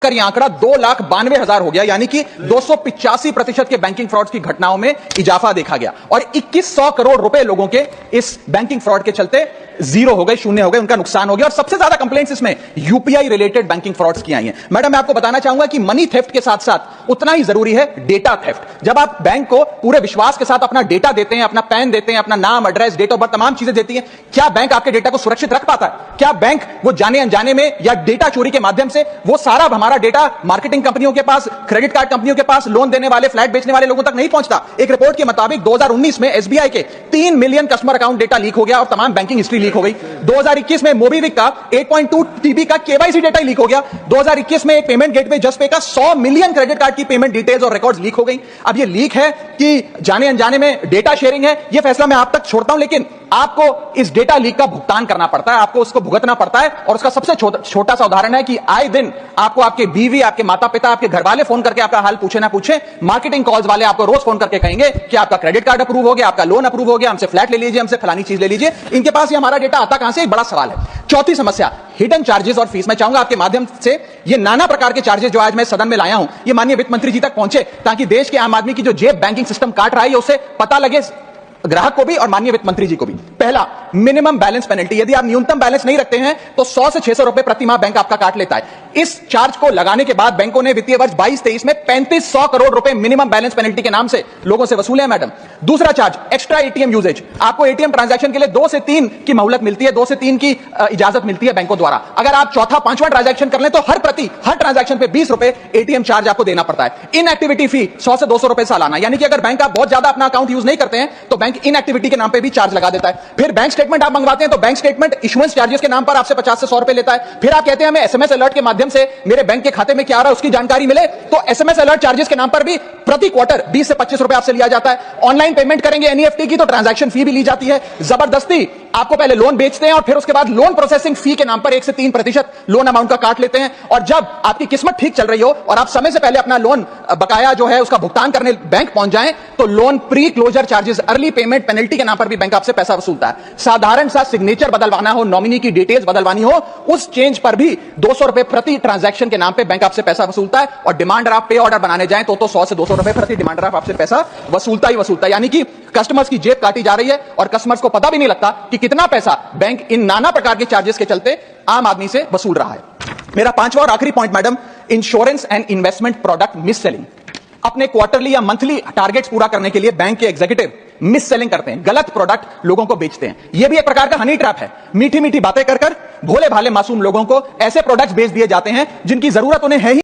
कर यह आंकड़ा 2,92,000 हो गया, यानी कि 285% के बैंकिंग फ्रॉड की घटनाओं में इजाफा देखा गया और 2100 करोड़ रुपए लोगों के इस बैंकिंग फ्रॉड के चलते जीरो हो गए, शून्य हो गए, उनका नुकसान हो गया। और सबसे ज्यादा कंप्लेंट्स इसमें यूपीआई रिलेटेड बैंकिंग फ्रॉड्स की आई हैं। मैडम, मैं आपको बताना चाहूंगा कि मनी थेफ्ट के साथ साथ उतना ही जरूरी है डेटा थेफ्ट। जब आप बैंक को पूरे विश्वास के साथ अपना डेटा देते हैं, अपना पैन देते हैं, अपना नाम, एड्रेस, डेट ऑफ बर्थ, तमाम चीजें देती हैं, क्या बैंक आपके डेटा को सुरक्षित रख पाता है? क्या बैंक वो जाने अनजाने में या डेटा चोरी के माध्यम से वो सारा हमारा डेटा मार्केटिंग कंपनियों के पास, क्रेडिट कार्ड कंपनियों के पास, लोन देने वाले, फ्लैट बेचने वाले लोगों तक नहीं पहुंचता? एक रिपोर्ट के मुताबिक 2019 में एसबीआई के 3 million customer account data leak हो गया और तमाम बैंकिंग हिस्ट्री लीक हो गई। 2021 में मोबीविक का 8.2 टीबी का केवाईसी डेटा लीक हो गया। 2021 में एक पेमेंट गेटवे जस्टपे का 100 मिलियन क्रेडिट कार्ड की पेमेंट डिटेल्स और रिकॉर्ड्स लीक हो गई। अब ये लीक है कि जाने अनजाने में डेटा शेयरिंग है, ये फैसला मैं आप तक छोड़ता हूं, लेकिन आपको इस डेटा लीक का भुगतान करना पड़ता है, आपको उसको भुगतना पड़ता है। और उसका सबसे छोटा सा उदाहरण है कि आए दिन आपको आपके बीवी, आपके माता पिता, आपके घर वाले फोन करके आपका हाल पूछे ना पूछे, मार्केटिंग कॉल्स वाले आपको रोज फोन करके कहेंगे कि आपका क्रेडिट कार्ड अप्रूव हो गया, आपका लोन अप्रूव हो गया, हमसे फ्लैट ले लीजिए, हमसे फलानी चीज ले लीजिए। इनके पास ये हमारा डेटा आता कहां से? एक बड़ा सवाल है। चौथी समस्या, हिडन चार्जेस और फीस। मैं चाहूंगा आपके माध्यम से ये नाना प्रकार के चार्जेस जो आज मैं सदन में लाया हूं, ये माननीय वित्त मंत्री जी तक पहुंचे, ताकि देश के आम आदमी की जो जेब बैंकिंग सिस्टम काट रहा है उसे पता लगे, ग्राहक को भी और माननीय वित्त मंत्री जी को भी। पहला, मिनिमम बैलेंस पेनल्टी। यदि आप न्यूनतम बैलेंस नहीं रखते हैं तो 100 से 600 रुपए प्रति माह बैंक आपका काट लेता है। इस चार्ज को लगाने के बाद बैंकों ने वित्तीय वर्ष 22-23 में 3500 करोड़ रुपए मिनिमम बैलेंस पेनल्टी के नाम से लोगों से वसूले हैं। मैडम, दूसरा चार्ज, एक्स्ट्रा एटीएम यूजेज। आपको एटीएम ट्रांजैक्शन के लिए 2 से 3 की मोहलत मिलती है, 2 से 3 की इजाजत मिलती है बैंकों द्वारा। अगर आप चौथा, पांचवां ट्रांजैक्शन कर लें तो हर ट्रांजैक्शन पे 20 रुपए एटीएम चार्ज आपको देना पड़ता है। इनएक्टिविटी फी 100 से 200 रुपए सालाना, यानी कि अगर बैंक आप बहुत ज्यादा अपना अकाउंट यूज नहीं करते हैं तो बैंक इनएक्टिविटी के नाम पे भी चार्ज लगा देता है। फिर बैंक स्टेटमेंट आप मंगवाते हैं तो बैंक स्टेटमेंट इशुएंस चार्जेस के नाम पर आपसे 50 से 100 रुपए लेता है। फिर आप कहते हैं हमें एसएमएस अलर्ट के माध्यम से मेरे बैंक के खाते में क्या आ रहा है उसकी जानकारी मिले, तो एसएमएस अलर्ट चार्जेस के नाम पर भी प्रति क्वार्टर 20 से 25 रुपए आपसे लिया जाता है। ऑनलाइन पेमेंट करेंगे एनईएफटी की तो ट्रांजैक्शन फी भी ली जाती है। जबरदस्ती आपको पहले लोन बेचते हैं और फिर उसके बाद लोन प्रोसेसिंग फी के नाम पर 1 से 3% लोन अमाउंट का काट लेते हैं। और जब आपकी किस्मत ठीक चल रही हो और आप समय से पहले अपना लोन बकाया जो है उसका भुगतान करने बैंक पहुंच जाएं तो loan pre closure charges, early payment penalty के नाम पर भी बैंक आपसे पैसा वसूलता है। साधारण सा सिग्नेचर बदलवाना हो, नॉमिनी की डिटेल्स बदलवानी हो, उस चेंज पर भी 200 रुपए प्रति ट्रांजैक्शन के नाम पे बैंक आपसे पैसा वसूलता है। और डिमांड ड्राफ्ट पे ऑर्डर बनाने जाएं तो 100 से 200 रुपए प्रति डिमांड ड्राफ्ट आपसे पैसा वसूलता ही वसूलता है। यानी कि कस्टमर्स की जेब काटी जा रही है और कस्टमर्स को पता भी नहीं लगता कि कितना पैसा बैंक इन नाना प्रकार के चार्जेस के चलते आम आदमी से वसूल रहा है। मेरा पांचवा और आखिरी point madam, insurance and investment product miss selling. अपने क्वार्टरली या मंथली टारगेट्स पूरा करने के लिए बैंक के एग्जीक्यूटिव मिस सेलिंग करते हैं, गलत प्रोडक्ट लोगों को बेचते हैं। यह भी एक प्रकार का हनी ट्रैप है। मीठी मीठी बातें कर भोले भाले मासूम लोगों को ऐसे प्रोडक्ट्स बेच दिए जाते हैं जिनकी जरूरत उन्हें है ही